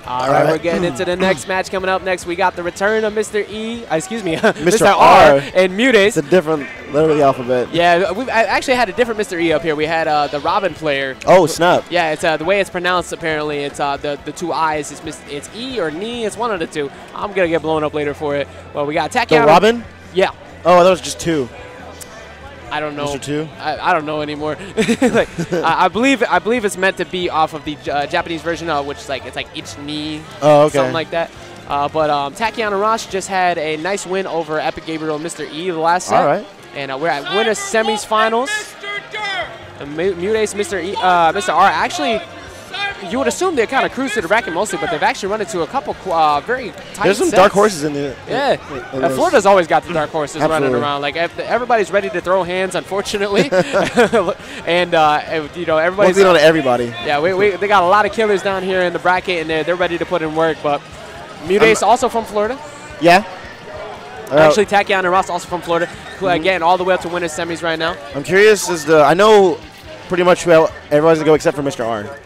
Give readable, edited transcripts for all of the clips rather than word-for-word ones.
All right, we're getting into the next match coming up next. We got the return of Mr. Mr. R and MuteAce. It's a different letter of the alphabet. Yeah, I actually had a different Mr. E up here. We had the Robin player. Oh, snap. Yeah, it's the way it's pronounced, apparently. It's the two I's. It's E or Ni. It's one of the two. I'm going to get blown up later for it. Well, we got Tachyon. The Robin? Yeah. Oh, that was just two. I don't know. Mr. Two? I don't know anymore. Like, I believe it's meant to be off of the Japanese version, which is like it's like Ich Ni, something like that. But Tachyon and Ross just had a nice win over Epic Gabriel and Mr. E the last set. All right. And we're at winner semis finals. And MuteAce, Mr. R actually. You would assume they kind of cruise to the bracket mostly, but they've actually run into a couple very tight There's some sets. dark horses in there. Yeah. Florida's always got the dark horses running around. Like, everybody's ready to throw hands, unfortunately. and, you know, everybody's... on everybody. Yeah, they got a lot of killers down here in the bracket, and they're ready to put in work. But MuteAce also from Florida. Yeah. Actually, Tachyon and Ross also from Florida. Getting all the way up to winners semis right now. I'm curious I know pretty much who everybody's going to go except for Mr. R.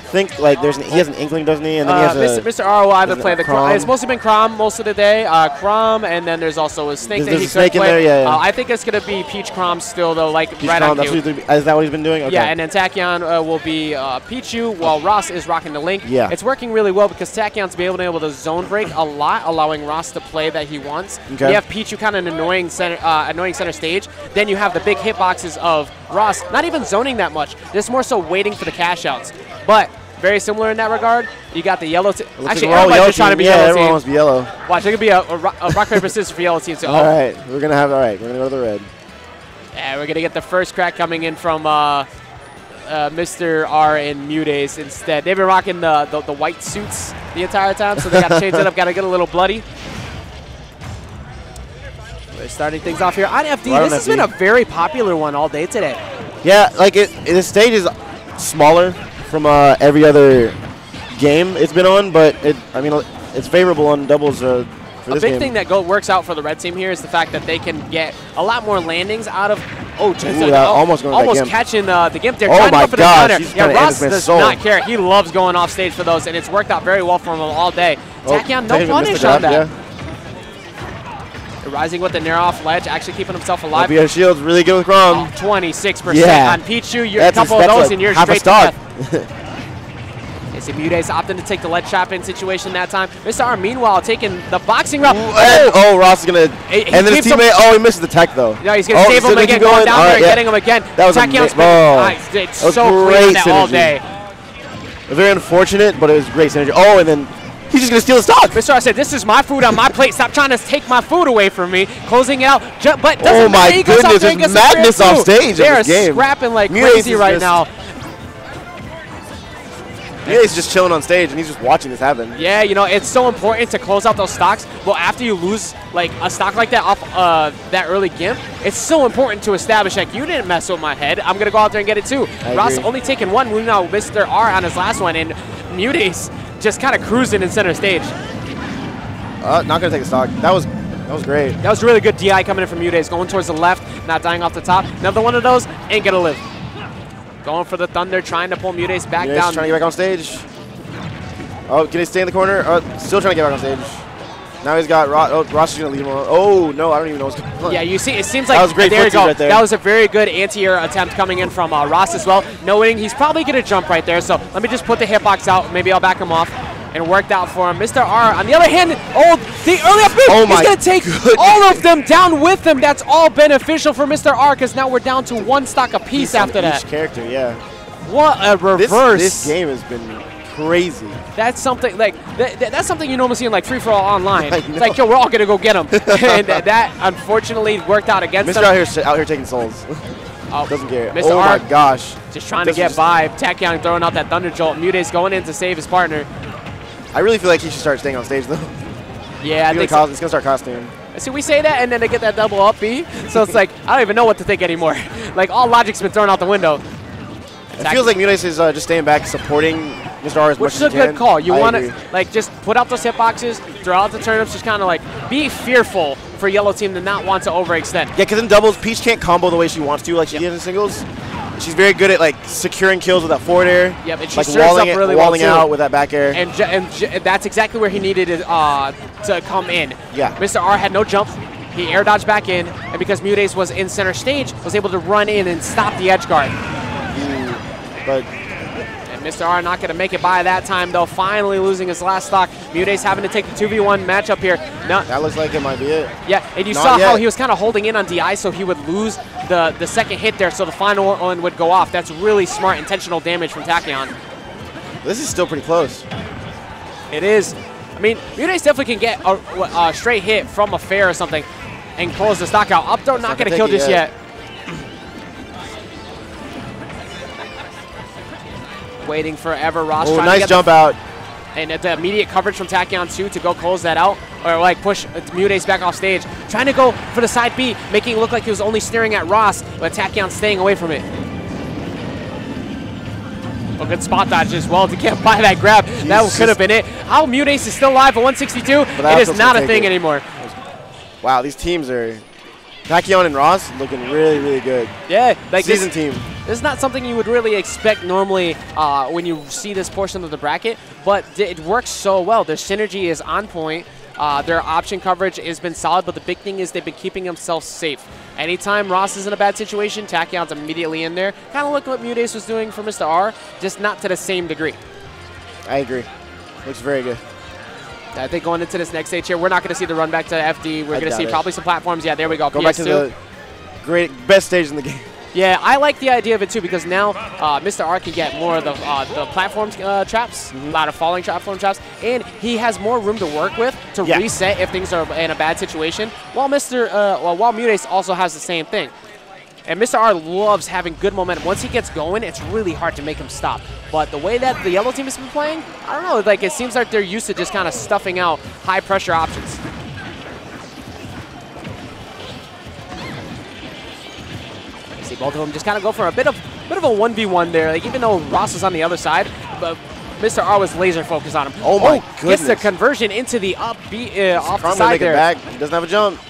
Think like he has an inkling, doesn't he? And then he has Mr. R will either play the Crom. It's mostly been Crom most of the day. Crom, and then there's also a Snake that he could play. There, yeah. I think it's going to be Peach Crom still, though, like Peach right Crom, on cue. Is that what he's been doing? Okay. Yeah, and then Tachyon will be Pichu, while Ross is rocking the Link. Yeah. It's working really well because Tachyon's been able to zone break a lot, allowing Ross to play that he wants. Okay. You have Pichu kind of an annoying center stage. Then you have the big hitboxes of Ross, not even zoning that much. Just more so waiting for the cash outs. But very similar in that regard. You got the yellow team. Actually, everybody's just trying to be yellow team. Everyone wants to be yellow. Watch, it could be a rock, paper, scissors for yellow team. So, all right, we're going to go to the red. Yeah, we're going to get the first crack coming in from Mr. R and MuteAce instead. They've been rocking the white suits the entire time, so they got to change it up. Got to get a little bloody. We're starting things off here on FD. This has been a very popular one all day today. Yeah, like this stage is smaller from every other game it's been on, but it's favorable on doubles for this game. A big thing that works out for the red team here is the fact that they can get a lot more landings out of almost catching the Gimp there. Oh my gosh, yeah, Ross does not care. He loves going off stage for those, and it's worked out very well for him all day. Tachyon, no punish on that. Yeah. Rising with the near off ledge, actually keeping himself alive. BS Shield's really good with Crom. 26% yeah. on Pichu. You're a couple of those, and you're straight to death. It's MuteAce opting to take the ledge trap in situation that time. Mr. R, meanwhile, taking the boxing route. Oh, Ross is going to... And then his teammate, he misses the tech, though. Yeah, he's going to save him again, going down there and getting him again. That was it's so clean that all day. Very unfortunate, but it was great synergy. Oh, and then... He's just going to steal the stock. Mr. R said, this is my food on my plate. Stop trying to take my food away from me. Closing it out. But oh, my goodness. There's madness off stage in this game. They are scrapping like crazy right now. He's just chilling on stage, and he's just watching this happen. Yeah, you know, it's so important to close out those stocks. Well, after you lose like a stock like that off that early Gimp, it's so important to establish, like, you didn't mess with my head. I'm going to go out there and get it, too. Ross only taking one. We know Mr. R on his last one, and MuteAce just kind of cruising in center stage. Not going to take a stock. That was great. That was really good DI coming in from MuteAce, going towards the left, not dying off the top. Another one of those, ain't going to live. Going for the thunder, trying to pull MuteAce back down. Trying to get back on stage. Oh, can he stay in the corner? Still trying to get back on stage. Now he's got Ross is going to leave him alone. Oh, no, I don't even know what's going on. Yeah, you see, it seems like that was great. There you go. Right there. That was a very good anti-air attempt coming in from Ross as well, knowing he's probably going to jump right there. So let me just put the hitbox out. Maybe I'll back him off. And worked out for him. Mr. R, on the other hand, the early up move, he's going to take all of them down with him. That's all beneficial for Mr. R, because now we're down to one stock apiece after that. Each character, yeah. What a reverse. This game has been crazy. That's something like that's something you normally see in like free for all online. It's like, yo, we're all gonna go get him, and that unfortunately worked out against him. Mr. out here taking souls. Doesn't care. Mr. Oh R, my gosh! just trying to get by. Tachyon throwing out that thunder jolt. MuteAce going in to save his partner. I really feel like he should start staying on stage though. Yeah, I think so. He's gonna start costuming. See, we say that, and then they get that double up B. So it's like I don't even know what to think anymore. Like all logic's been thrown out the window. It feels like MuteAce is just staying back, supporting Mr. R as much as he can. Which is a good call. You want to like just put out those hitboxes, throw out the turnips, just kind of like be fearful for yellow team to not want to overextend. Yeah, because in doubles, Peach can't combo the way she wants to, like she did in singles. she's very good at like securing kills with that forward air. Yep, and she like serves up really well walling too. out with that back air. And that's exactly where he needed it, to come in. Yeah. Mr. R had no jump. He air dodged back in, and because MuteAce was in center stage, was able to run in and stop the edge guard. But Mr. R not going to make it by that time, though, finally losing his last stock. MuteAce having to take the 2v1 matchup here. No, that looks like it might be it. Yeah, and you saw how he was kind of holding in on DI, so he would lose the second hit there, so the final one would go off. That's really smart, intentional damage from Tachyon. This is still pretty close. It is. I mean, MuteAce definitely can get a straight hit from a fair or something and close the stock out. Up throw not going to kill just yet. Waiting forever. Ross trying nice to get jump out. And at the immediate coverage from Tachyon too to go close that out, or like push MuteAce back off stage. Trying to go for the side B, making it look like he was only staring at Ross, but Tachyon staying away from it. A good spot dodge as well to get by that grab. Jesus. That could have been it. How MuteAce is still alive at 162, it is not a thing anymore. Wow, these teams are... Tachyon and Ross looking really, really good. Yeah, like season team. This is not something you would really expect normally when you see this portion of the bracket, but it works so well. Their synergy is on point. Their option coverage has been solid, but the big thing is they've been keeping themselves safe. Anytime Ross is in a bad situation, Tachyon's immediately in there. Kind of look what MuteAce was doing for Mr. R, just not to the same degree. I agree. Looks very good. I think going into this next stage here, we're not going to see the run back to FD. We're going to see probably some platforms. Yeah, there we go. Go back to the best stage in the game. Yeah, I like the idea of it too because now Mr. R can get more of the platform traps, a lot of falling platform traps, and he has more room to work with to reset if things are in a bad situation. While while MuteAce also has the same thing. And Mr. R loves having good momentum. Once he gets going, it's really hard to make him stop. But the way that the yellow team has been playing, I don't know, like it seems like they're used to just kind of stuffing out high pressure options. You see both of them just kind of go for a bit of a 1v1 there. Like even though Ross was on the other side, but Mr. R was laser focused on him. Oh my goodness. Gets the conversion into the up B off the side there. Back. He doesn't have a jump.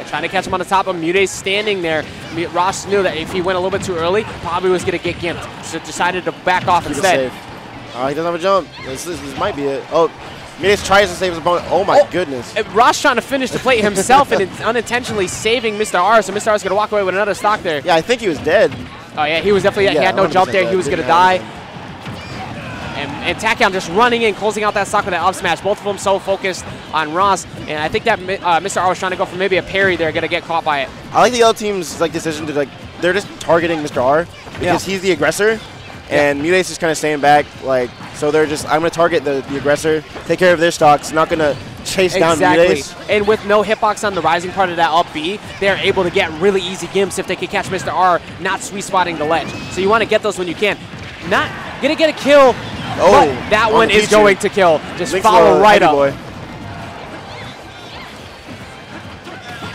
Trying to catch him on the top of MuteAce standing there. Ross knew that if he went a little bit too early, probably was going to get gimped. So decided to back off instead. He doesn't have a jump. This might be it. Oh, MuteAce tries to save his opponent. Oh my goodness. Ross trying to finish the plate himself and unintentionally saving Mr. R. So Mr. R is going to walk away with another stock there. Yeah, I think he was dead. Oh yeah, he was definitely, he had no jump there. He was going to die. And Tachyon just running in, closing out that stock with that up smash. Both of them so focused on Ross. And I think that Mr. R was trying to go for maybe a parry there, going to get caught by it. I like the yellow team's decision to they're just targeting Mr. R because he's the aggressor. And MuteAce is kind of staying back. So they're just, I'm going to target the aggressor, take care of their stocks, not going to chase down MuteAce. And with no hitbox on the rising part of that up B, they're able to get really easy gimps if they can catch Mr. R, not sweet spotting the ledge. So you want to get those when you can. Not going to get a kill. But that one is going to kill. Just follow right up.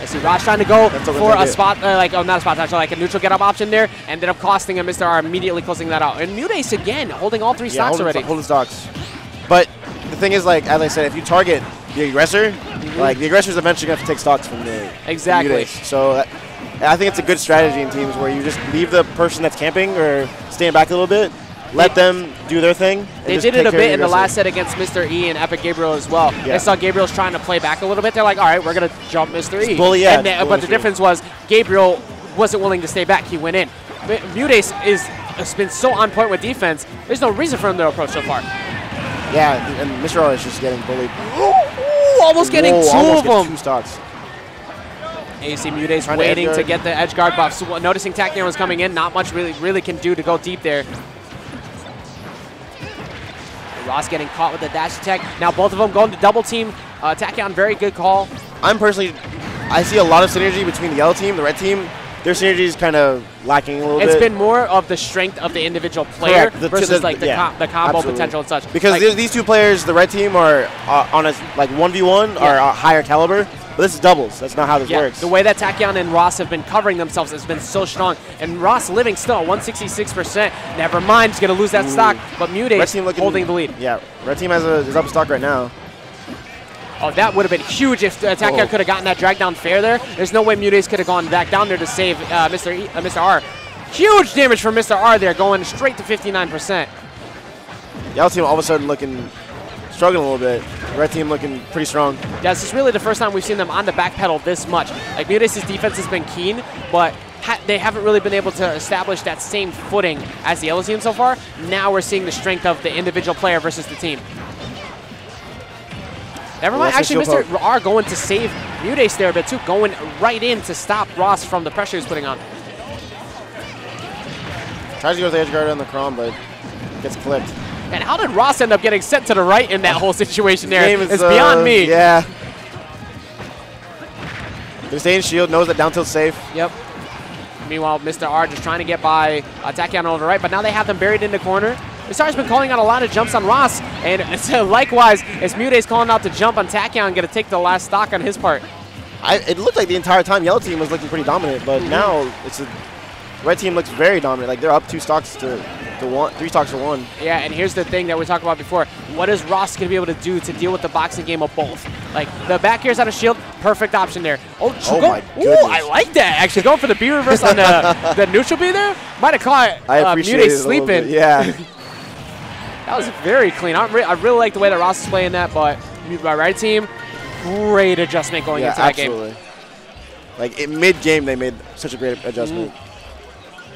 I see Ross trying to go for a spot, not a spot touch, like a neutral get up option there. Ended up costing him. Mr. R immediately closing that out. And MuteAce again, holding all three stocks already. Holding stocks. But the thing is, as I said, if you target the aggressor, the aggressor is eventually going to have to take stocks from the MuteAce. So I think it's a good strategy in teams where you just leave the person that's camping or staying back a little bit. Let them do their thing. They did it a bit in the last set against Mr. E and Epic Gabriel as well. They saw Gabriel's trying to play back a little bit. They're like, all right, we're going to jump Mr. E. Bully, but the difference was Gabriel wasn't willing to stay back. He went in. MuteAce has been so on point with defense. There's no reason for him to approach so far. Yeah, and Mr. R is just getting bullied. Almost getting two of them. 2 stocks. You see MuteAce waiting to get the edge guard buff. So noticing Tachyon was coming in, not much really can do to go deep there. Ross getting caught with the dash attack. Now both of them going to double team. Tachyon, very good call. I see a lot of synergy between the yellow team, the red team. Their synergy is kind of lacking a little bit. It's been more of the strength of the individual player versus the combo potential and such. Because these two players, the red team are on a 1v1 are a higher caliber. But this is doubles. That's not how this works. The way that Tachyon and Ross have been covering themselves has been so strong. And Ross living still at 166%. Never mind, he's going to lose that stock. But MuteAce holding the lead. Yeah, red team is up stock right now. Oh, that would have been huge if Tachyon could have gotten that drag down fair there. There's no way MuteAce could have gone back down there to save Mr. R. Huge damage from Mr. R there, going straight to 59%. Yellow team all of a sudden struggling a little bit. Red team looking pretty strong. Yeah, this is really the first time we've seen them on the back pedal this much. Like, MuteAce's defense has been keen, but they haven't really been able to establish that same footing as the yellow team so far. Now we're seeing the strength of the individual player versus the team. Never mind, actually, Mr. R going to save MuteAce there a bit too, going right in to stop Ross from the pressure he's putting on. Tries to go with the edge guard on the Crom, but gets clipped. And how did Ross end up getting sent to the right in that whole situation there? It's beyond me. Yeah. They stay in shield, knows that down tilt's safe. Yep. Meanwhile, Mr. R just trying to get by Tachyon over the right, but now they have them buried in the corner. Mr. R's been calling out a lot of jumps on Ross, and likewise, as MuteAce calling out to jump on Tachyon, going to take the last stock on his part. It looked like the entire time Yellow team was looking pretty dominant, but now Red team looks very dominant. Like, they're up 2 stocks to 1, 3 stocks to 1. Yeah, and here's the thing that we talked about before. What is Ross going to be able to do to deal with the boxing game of both? Like, the back air's out of shield, perfect option there. Oh my goodness. Ooh, I like that, actually. Going for the B reverse on the neutral B there. Might have caught MuteAce sleeping. Yeah. That was very clean. I really like the way that Ross is playing that, but my right team, great adjustment going into that game. Like, in mid-game, they made such a great adjustment.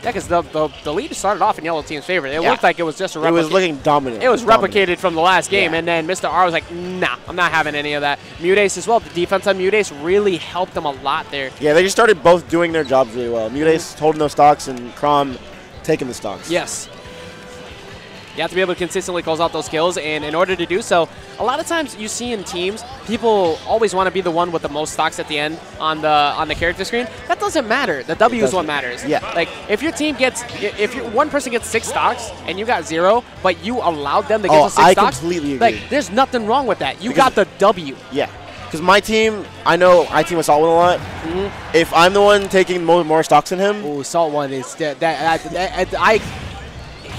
Yeah, because the lead started off in yellow team's favor. It looked like it was just a replication. It was looking dominant. It was replicated from the last game, and then Mr. R was like, nah, I'm not having any of that. MuteAce as well. The defense on MuteAce really helped them a lot there. Yeah, they just started both doing their jobs really well. MuteAce holding those stocks and Crom taking the stocks. Yes. You have to be able to consistently close out those kills, and in order to do so, a lot of times you see in teams, people always want to be the one with the most stocks at the end on the character screen. That doesn't matter. The W is what matters. Yeah. Like, if your team gets, if one person gets 6 stocks and you got 0, but you allowed them to get those 6 stocks, I completely agree. Like, there's nothing wrong with that. You got the W. Yeah. Because my team, I know I team with Salt One a lot. If I'm the one taking more stocks than him, oh, Salt One is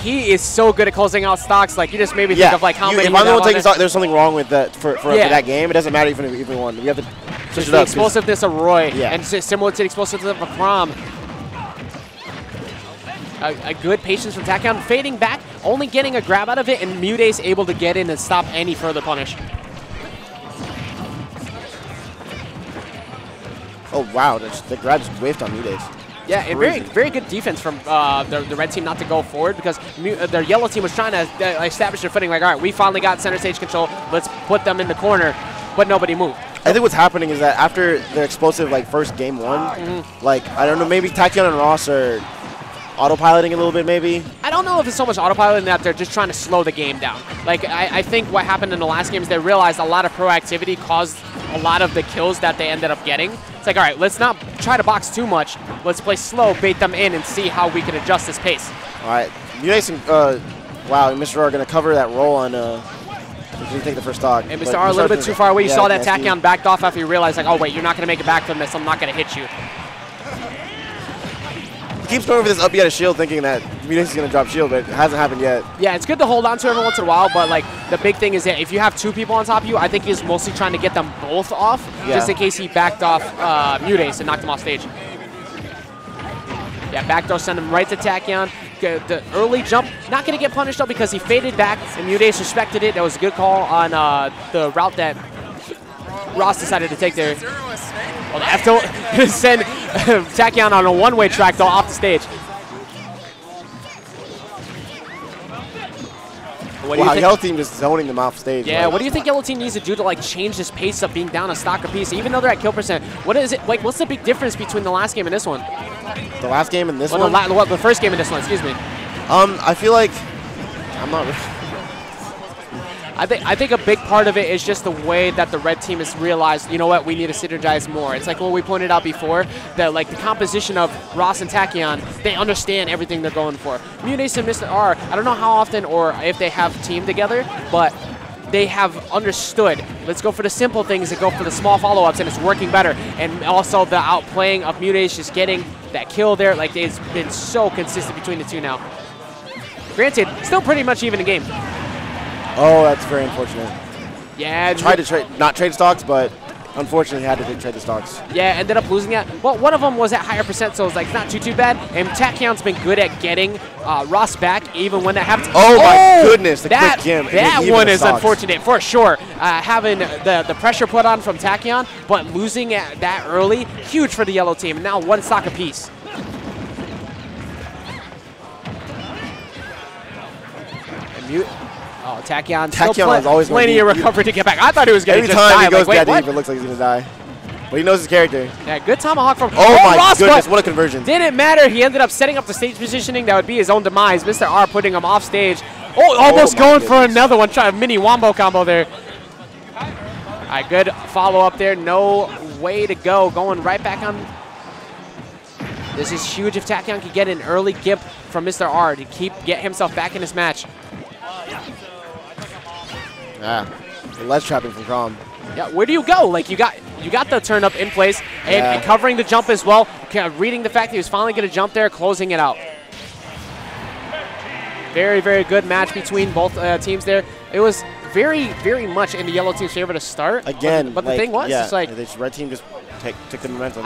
he is so good at closing out stocks. Like, you just made me think of like how many. If I'm the one taking stock, there's something wrong with that for that game. It doesn't matter even if we won. We have to switch it the up. Explosiveness of Roy, and similar to the explosiveness of Crom. A good patience from Tachyon, fading back, only getting a grab out of it, and MuteAce able to get in and stop any further punish. Oh wow, the grab just whiffed on MuteAce. Yeah, and very good defense from the red team not to go forward, because their yellow team was trying to establish their footing. Like, all right, we finally got center stage control. Let's put them in the corner, but nobody moved. I think what's happening is that after their explosive first game 1, like, I don't know, maybe Tachyon and Ross are autopiloting a little bit, maybe. I don't know if it's so much autopiloting that they're just trying to slow the game down. Like, I think what happened in the last game is they realized a lot of proactivity caused a lot of the kills that they ended up getting. It's like, all right, let's not try to box too much. Let's play slow, bait them in, and see how we can adjust this pace. All right. MuteAce and, wow, Mr. R are going to cover that roll on, he take the first stock. And Mr. R a little bit too far away. You saw that Tachyon backed off after he realized, like, oh, wait, you're not going to make it back from this. I'm not going to hit you. He keeps going for this up yet a shield thinking that MuteAce is going to drop shield, but it hasn't happened yet. Yeah, it's good to hold on to every once in a while, but like the big thing is that if you have 2 people on top of you, I think he's mostly trying to get them both off, just in case he backed off MuteAce and knocked him off stage. Yeah, backdoor send him right to Tachyon. The early jump, not going to get punished though because he faded back and MuteAce respected it. That was a good call on the route that Ross decided to take there. Well, they have to send Tachyon on a one-way track though off the stage. Wow, Yellow Team just zoning them off stage. Yeah, what do you think Yellow Team needs to do to like change this pace of being down a stock apiece, even though they're at kill percent? What is it like? What's the big difference between the last game and this one? The last game and this one? The first game and this one, excuse me. I feel like I'm not. I think a big part of it is just the way that the red team has realized, you know what, we need to synergize more. It's like what we pointed out before, that like the composition of Ross and Tachyon, they understand everything they're going for. MuteAce and Mr. R, I don't know how often or if they have teamed together, but they have understood, let's go for the simple things and go for the small follow-ups, and it's working better. And also the outplaying of MuteAce, just getting that kill there, like it's been so consistent between the two now. Granted, still pretty much even a game. Oh, that's very unfortunate. Yeah. Tried to not trade stocks, but unfortunately had to trade the stocks. Yeah, ended up losing that. Well, one of them was at higher percent, so it's like not too bad. And Tachyon's been good at getting Ross back, even when that happens. Oh my goodness, the quick gimp. That one is unfortunate for sure. Having the pressure put on from Tachyon, but losing at that early, huge for the yellow team. Now one stock apiece. Oh, Tachyon still is always plenty of recovery to get back. I thought he was going to just die. Every time he goes like, that deep, it looks like he's going to die. But he knows his character. Yeah, good tomahawk from my Ross, goodness, what a conversion. Didn't matter. He ended up setting up the stage positioning that would be his own demise. Mr. R putting him off stage. Oh, almost going for another one. Try a mini wombo combo there. All right, good follow-up there. No way to go. Going right back on. This is huge if Tachyon can get an early gimp from Mr. R to get himself back in this match. Yeah, ledge trapping from Crom. Yeah, where do you go? Like you got the turn up in place and covering the jump as well. Kind of reading the fact that he was finally going to jump there, closing it out. Very, very good match between both teams there. It was very, very much in the yellow team's favor to start. Again, but the thing was, it's like the red team just took the momentum.